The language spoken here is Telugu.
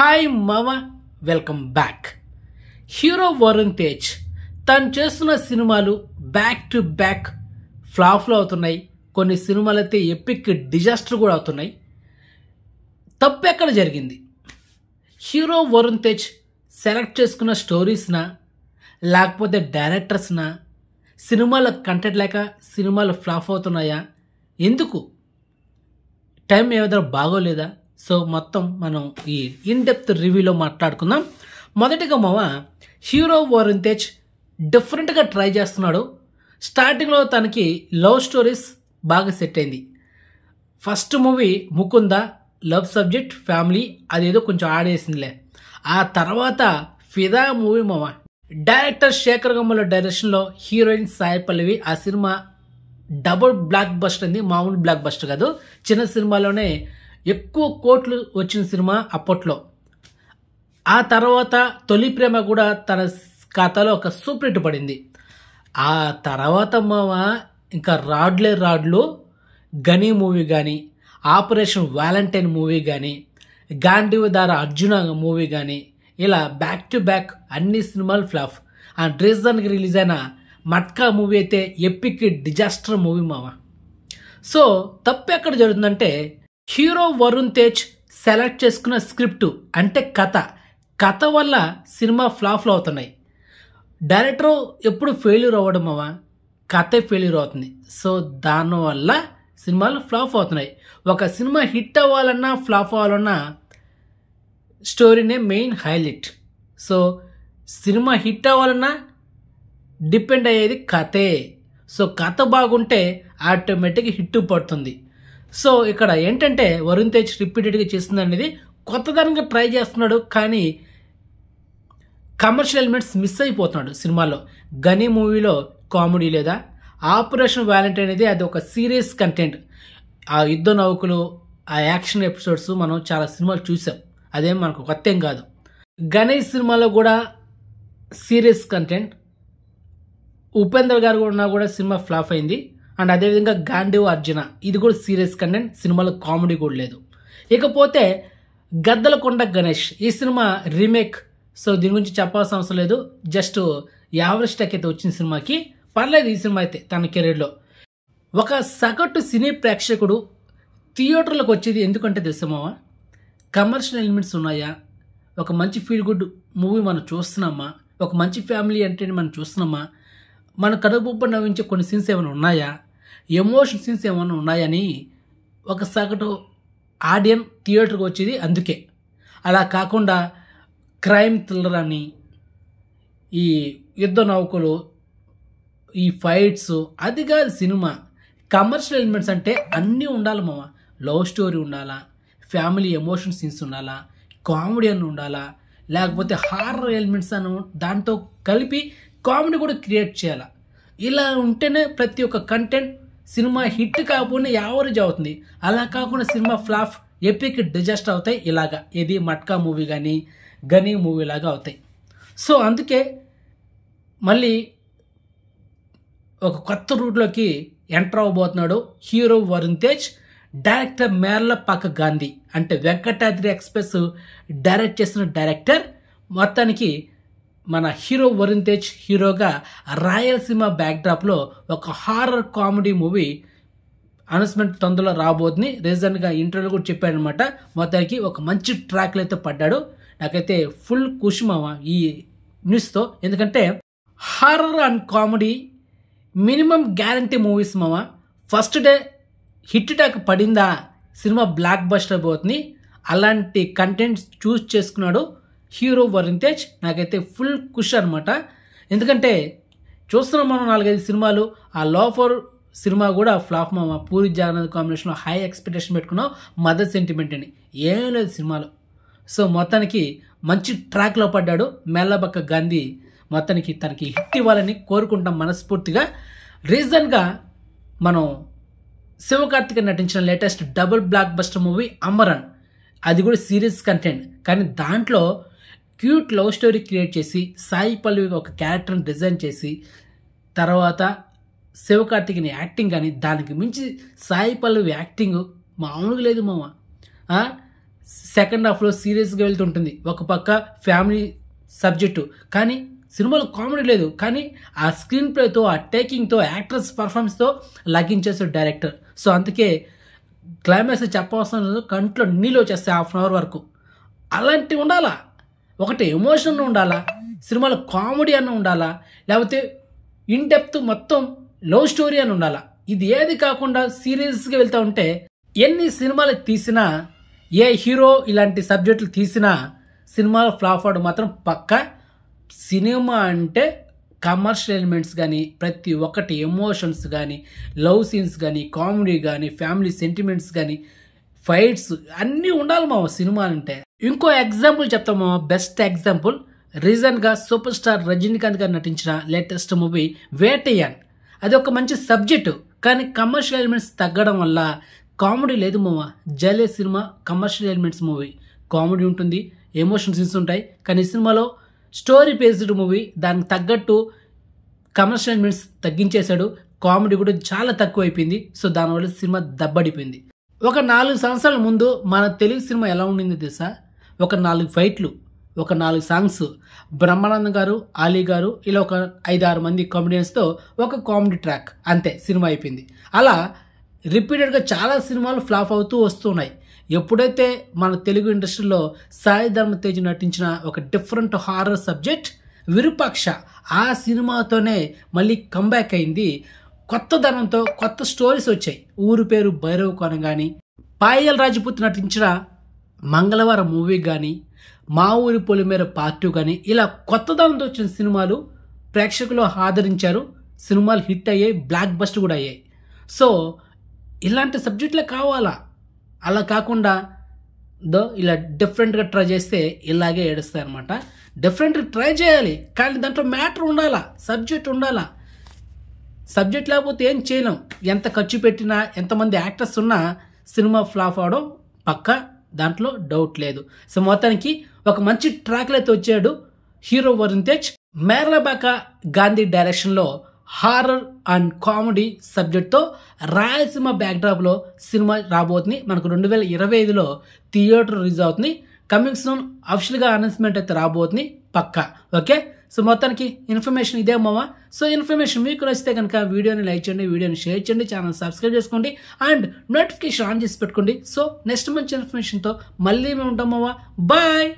హాయ్ మామ, welcome back. Hero Varun Tej తను చేస్తున్న సినిమాలు బ్యాక్ టు బ్యాక్ ఫ్లాప్లు అవుతున్నాయి. కొన్ని సినిమాలు అయితే ఎపిక్ డిజాస్టర్ కూడా అవుతున్నాయి. తప్పు ఎక్కడ జరిగింది? హీరో వరుణ్ తేజ్ సెలెక్ట్ చేసుకున్న స్టోరీస్నా, లేకపోతే డైరెక్టర్స్నా, సినిమాల కంటెంట్ లేక సినిమాలు ఫ్లాప్ అవుతున్నాయా? ఎందుకు? టైం ఏదైనా బాగోలేదా? సో మొత్తం మనం ఈ ఇన్ డెప్త్ రివ్యూలో మాట్లాడుకుందాం. మొదటిగా మామ, హీరో వరుణ్ తేజ్ డిఫరెంట్గా ట్రై చేస్తున్నాడు. స్టార్టింగ్లో తనకి లవ్ స్టోరీస్ బాగా సెట్ అయింది. First movie Mukunda, love subject, family, అదేదో కొంచెం ఆడేసిందిలే. ఆ తర్వాత ఫిదా మూవీ మామ, డైరెక్టర్ శేఖర్ గమ్మల డైరెక్షన్లో, హీరోయిన్ సాయి పల్లవి. ఆ సినిమా డబుల్ బ్లాక్ బస్టర్ అయింది. మామూలు బ్లాక్ బస్టర్ కాదు, చిన్న సినిమాలోనే ఎక్కువ కోట్లు వచ్చిన సినిమా అప్పట్లో. ఆ తర్వాత తొలి ప్రేమ కూడా తన ఖాతాలో ఒక సూపర్ హిట్ పడింది. ఆ తర్వాత మామ ఇంకా రాడ్లు, గనీ మూవీ కానీ, ఆపరేషన్ వ్యాలంటైన్ మూవీ కానీ, గాంధీవదార అర్జున మూవీ కానీ, ఇలా బ్యాక్ టు బ్యాక్ అన్ని సినిమాలు ఫ్లాప్. ఆ రీజన్కి రిలీజ్ అయిన మట్కా మూవీ అయితే ఎపిక్ డిజాస్టర్ మూవీ మామ. సో తప్పు ఎక్కడ జరుగుతుందంటే, హీరో వరుణ్ తేజ్ సెలెక్ట్ చేసుకున్న స్క్రిప్ట్ అంటే కథ వల్ల సినిమా ఫ్లాప్లు అవుతున్నాయి. డైరెక్టర్ ఎప్పుడు ఫెయిల్యూర్ అవ్వడం మామ, కథే ఫెయిల్యూర్ అవుతుంది. సో దానివల్ల సినిమాలు ఫ్లాప్ అవుతున్నాయి. ఒక సినిమా హిట్ అవ్వాలన్నా ఫ్లాప్ అవ్వాలన్నా స్టోరీనే main highlight. So cinema hit అవ్వాలన్నా డిపెండ్ అయ్యేది కథే. సో కథ బాగుంటే ఆటోమేటిక్గా హిట్ పడుతుంది. సో ఇక్కడ ఏంటంటే వరుణ్ తేజ్ రిపీటెడ్గా చేస్తుంది అనేది కొత్తదనంగా ట్రై చేస్తున్నాడు, కానీ కమర్షియల్ ఎలిమెంట్స్ మిస్ అయిపోతున్నాడు సినిమాలో. గనీ మూవీలో కామెడీ లేదా, ఆపరేషన్ వ్యాలంటైన్ అనేది అది ఒక సీరియస్ కంటెంట్. ఆ యుద్ధ నౌకలు, ఆ యాక్షన్ ఎపిసోడ్స్ మనం చాలా సినిమాలు చూసాం, అదేం మనకు కొత్త ఏం కాదు. గణేష్ సినిమాలో కూడా సీరియస్ కంటెంట్. ఉపేంద్ర గారు ఉన్నా కూడా సినిమా ఫ్లాప్ అయింది. అండ్ అదేవిధంగా గాంధీ అర్జున, ఇది కూడా సీరియస్ కంటెంట్, సినిమాలో కామెడీ కూడా లేదు. ఇకపోతే గద్దలకొండ గణేష్, ఈ సినిమా రీమేక్. సో దీని గురించి చెప్పాల్సిన అవసరం లేదు, జస్ట్ యావరేజ్ టెక్ అయితే వచ్చిన సినిమాకి పర్లేదు. ఈ సినిమా అయితే తన కెరీర్లో ఒక సగటు సినీ ప్రేక్షకుడు థియేటర్లకు వచ్చేది ఎందుకంటే తెలుసామా, కమర్షియల్ ఎలిమెంట్స్ ఉన్నాయా, ఒక మంచి ఫీల్ గుడ్ మూవీ మనం చూస్తున్నామా, ఒక మంచి ఫ్యామిలీ అంటే మనం చూస్తున్నామా, మన కడుపుబ్బ నవ్వించే కొన్ని సీన్స్ ఏమైనా ఉన్నాయా, ఎమోషన్ సీన్స్ ఏమైనా ఉన్నాయని ఒక సగటు ఆడియన్ థియేటర్కి వచ్చేది అందుకే. అలా కాకుండా క్రైమ్ థ్రిల్లర్ అని, ఈ యుద్ధ నౌకలు, ఈ ఫైట్స్, అది కాదు సినిమా. కమర్షియల్ ఎలిమెంట్స్ అంటే అన్నీ ఉండాలి మామ. లవ్ స్టోరీ ఉండాలా, ఫ్యామిలీ ఎమోషన్ సీన్స్ ఉండాలా, కామెడీ అని ఉండాలా, లేకపోతే హారర్ ఎలిమెంట్స్ అని దాంతో కలిపి కామెడీ కూడా క్రియేట్ చేయాలి. ఇలా ఉంటేనే ప్రతి ఒక్క కంటెంట్ సినిమా హిట్ కాకపోతే యావరేజ్ అవుతుంది. అలా కాకుండా సినిమా ఫ్లాప్, ఎపిక్ డిజాస్టర్ అవుతాయి. ఇలాగా ఇది మట్కా మూవీ కానీ గనీ మూవీ లాగా అవుతాయి. సో అందుకే మళ్ళీ ఒక కొత్త రూట్లోకి ఎంటర్ అవ్వబోతున్నాడు హీరో వరుణ్ తేజ్. డైరెక్టర్ మేర్లపాక గాంధీ, అంటే వెంకటాద్రి ఎక్స్ప్రెస్ డైరెక్ట్ చేసిన డైరెక్టర్. మొత్తానికి మన హీరో వరుణ్ తేజ్ హీరోగా రాయలసీమ బ్యాక్డ్రాప్లో ఒక హారర్ కామెడీ మూవీ అనౌన్స్మెంట్ తొందరలో రాబోతుంది. రీజన్గా ఇంటర్వ్యూలో కూడా చెప్పాడనమాట. మొత్తానికి ఒక మంచి ట్రాక్లు అయితే పడ్డాడు. నాకైతే ఫుల్ ఖుషి మామ ఈ న్యూస్తో. ఎందుకంటే horror and comedy minimum guarantee movies మామ. ఫస్ట్ డే హిట్ టాక్ పడిందా సినిమా బ్లాక్ బస్టర్ అయిపోతుంది. అలాంటి కంటెంట్స్ చూస్ చేసుకున్నాడు హీరో వరుణ్ తేజ్. నాకైతే ఫుల్ ఖుషి అనమాట. ఎందుకంటే చూస్తున్నాం మనం 4-5 సినిమాలు. ఆ లోఫర్ సినిమా కూడా ఫ్లాప్ మామ. పూరి జగన్నాథ్ కాంబినేషన్లో హై ఎక్స్పెక్టేషన్ పెట్టుకున్నాం, మదర్ సెంటిమెంట్ అని, ఏం లేదు సినిమాలో. సో మొత్తానికి మంచి ట్రాక్లో పడ్డాడు మేర్లపాక గాంధీ. మొత్తానికి తనకి హిట్ ఇవ్వాలని కోరుకుంటాం మనస్ఫూర్తిగా. రీజన్గా మనం శివకార్తిక నటించిన latest double block buster movie Amaran, అది కూడా సీరియస్ కంటెంట్, కానీ దాంట్లో క్యూట్ లవ్ స్టోరీ క్రియేట్ చేసి సాయి పల్లవి ఒక క్యారెక్టర్ని డిజైన్ చేసి, తర్వాత శివకార్తికేయన్ యాక్టింగ్ కానీ, దానికి మించి సాయి పల్లవి యాక్టింగ్ మామూలుగా లేదు మామ. సెకండ్ హాఫ్లో సీరియస్గా వెళ్తుంటుంది, ఒక పక్క ఫ్యామిలీ సబ్జెక్టు. కానీ సినిమాలో కామెడీ లేదు, కానీ ఆ స్క్రీన్ ప్లేతో, ఆ టేకింగ్తో, యాక్టర్స్ పర్ఫార్మెన్స్తో లగ్గించేసాడు డైరెక్టర్. సో అందుకే క్లైమాక్స్ చెప్పవలసిన లేదు, కంట్లో నీళ్ళు వచ్చేస్తాయి హాఫ్ అన్ అవర్ వరకు. అలాంటివి ఉండాలా, ఒకటి ఎమోషన్ ఉండాలా, సినిమాలో కామెడీ అన్న ఉండాలా, లేకపోతే ఇన్ డెప్త్ మొత్తం లవ్ స్టోరీ అని ఉండాలా. ఇది ఏది కాకుండా సీరియస్గా వెళ్తూ ఉంటే ఎన్ని సినిమాలు తీసినా, ఏ హీరో ఇలాంటి సబ్జెక్టులు తీసినా సినిమాలో ఫ్లాప్ అవడం మాత్రం పక్కా. సినిమా అంటే కమర్షియల్ ఎలిమెంట్స్ కానీ, ప్రతి ఒక్కటి ఎమోషన్స్ కానీ, లవ్ సీన్స్ కానీ, కామెడీ కానీ, ఫ్యామిలీ సెంటిమెంట్స్ కానీ, ఫైట్స్ అన్నీ ఉండాలి మా సినిమా అంటే. ఇంకో ఎగ్జాంపుల్ చెప్తాము, బెస్ట్ ఎగ్జాంపుల్. రీసెంట్గా సూపర్ స్టార్ రజనీకాంత్ గారు నటించిన లేటెస్ట్ మూవీ వేటయ్యన్. అది ఒక మంచి సబ్జెక్టు, కానీ కమర్షియల్ ఎలిమెంట్స్ తగ్గడం వల్ల కామెడీ లేదు మామ. జలే cinema commercial elements movie, comedy ఉంటుంది, ఎమోషన్ సీన్స్ ఉంటాయి. కానీ ఈ సినిమాలో స్టోరీ బేస్డ్ మూవీ, దానికి తగ్గట్టు కమర్షియల్ ఎలిమెంట్స్ తగ్గించేశాడు, కామెడీ కూడా చాలా తక్కువ అయిపోయింది. సో దానివల్ల సినిమా దబ్బడిపోయింది. ఒక 4 సంవత్సరాల ముందు మన తెలుగు సినిమా ఎలా ఉండింది తెలుసా? ఒక 4 ఫైట్లు, ఒక 4 సాంగ్స్, బ్రహ్మానందం గారు, ఆలీ గారు, ఇలా ఒక 5-6 మంది కామెడియన్స్తో ఒక కామెడీ ట్రాక్, అంతే సినిమా అయిపోయింది. అలా రిపీటెడ్గా చాలా సినిమాలు ఫ్లాప్ అవుతూ వస్తున్నాయి. ఎప్పుడైతే మన తెలుగు ఇండస్ట్రీలో సాయి ధర్మ తేజ్ నటించిన ఒక డిఫరెంట్ హారర్ సబ్జెక్ట్ విరూపాక్ష, ఆ సినిమాతోనే మళ్ళీ కంబ్యాక్ అయింది. కొత్త ధనంతో కొత్త స్టోరీస్ వచ్చాయి. ఊరు పేరు భైరవ్ కోన కానీ, పాయల్ రాజపూత్ నటించిన మంగళవారం మూవీ కానీ, మా ఊరి పొలిమేర పార్ట్ 2 కానీ, ఇలా కొత్త ధనంతో వచ్చిన సినిమాలు ప్రేక్షకులు ఆదరించారు. సినిమాలు హిట్ అయ్యాయి, బ్లాక్ బస్టర్ కూడా అయ్యాయి. సో ఇలాంటి సబ్జెక్టులే కావాలా. అలా కాకుండా ఇలా డిఫరెంట్గా ట్రై చేస్తే ఇలాగే ఏడుస్తాయి అనమాట. డిఫరెంట్గా ట్రై చేయాలి, కానీ దాంట్లో మ్యాటర్ ఉండాలా, సబ్జెక్ట్ ఉండాలా. సబ్జెక్ట్ లేకపోతే ఏం చేయలేం. ఎంత ఖర్చు పెట్టినా, ఎంతమంది యాక్టర్స్ ఉన్నా సినిమా ఫ్లాప్ అవడం పక్కా, దాంట్లో డౌట్ లేదు. సో మొత్తానికి ఒక మంచి ట్రాక్లో అయితే వచ్చాడు హీరో వరుణ్ తేజ్. మేర్లబాక గాంధీ డైరెక్షన్లో హారర్ అండ్ కామెడీ సబ్జెక్ట్తో రాయలసీమ బ్యాక్డ్రాప్లో సినిమా రాబోతుంది. మనకు 2025లో థియేటర్ రిలీజ్ అవుతుంది. కమింగ్ సూన్ అఫిషియల్గా అనౌన్స్మెంట్ అయితే రాబోతుంది పక్కా. ఓకే, సో మొత్తానికి ఇన్ఫర్మేషన్ ఇదే మావా. సో ఇన్ఫర్మేషన్ మీకు నచ్చితే కనుక వీడియోని లైక్ చేయండి, వీడియోని షేర్ చేయండి, ఛానల్ సబ్స్క్రైబ్ చేసుకోండి అండ్ నోటిఫికేషన్ ఆన్ చేసి పెట్టుకోండి. సో నెక్స్ట్ మంచి ఇన్ఫర్మేషన్తో మళ్ళీ మేము ఉంటాం మావా. బాయ్.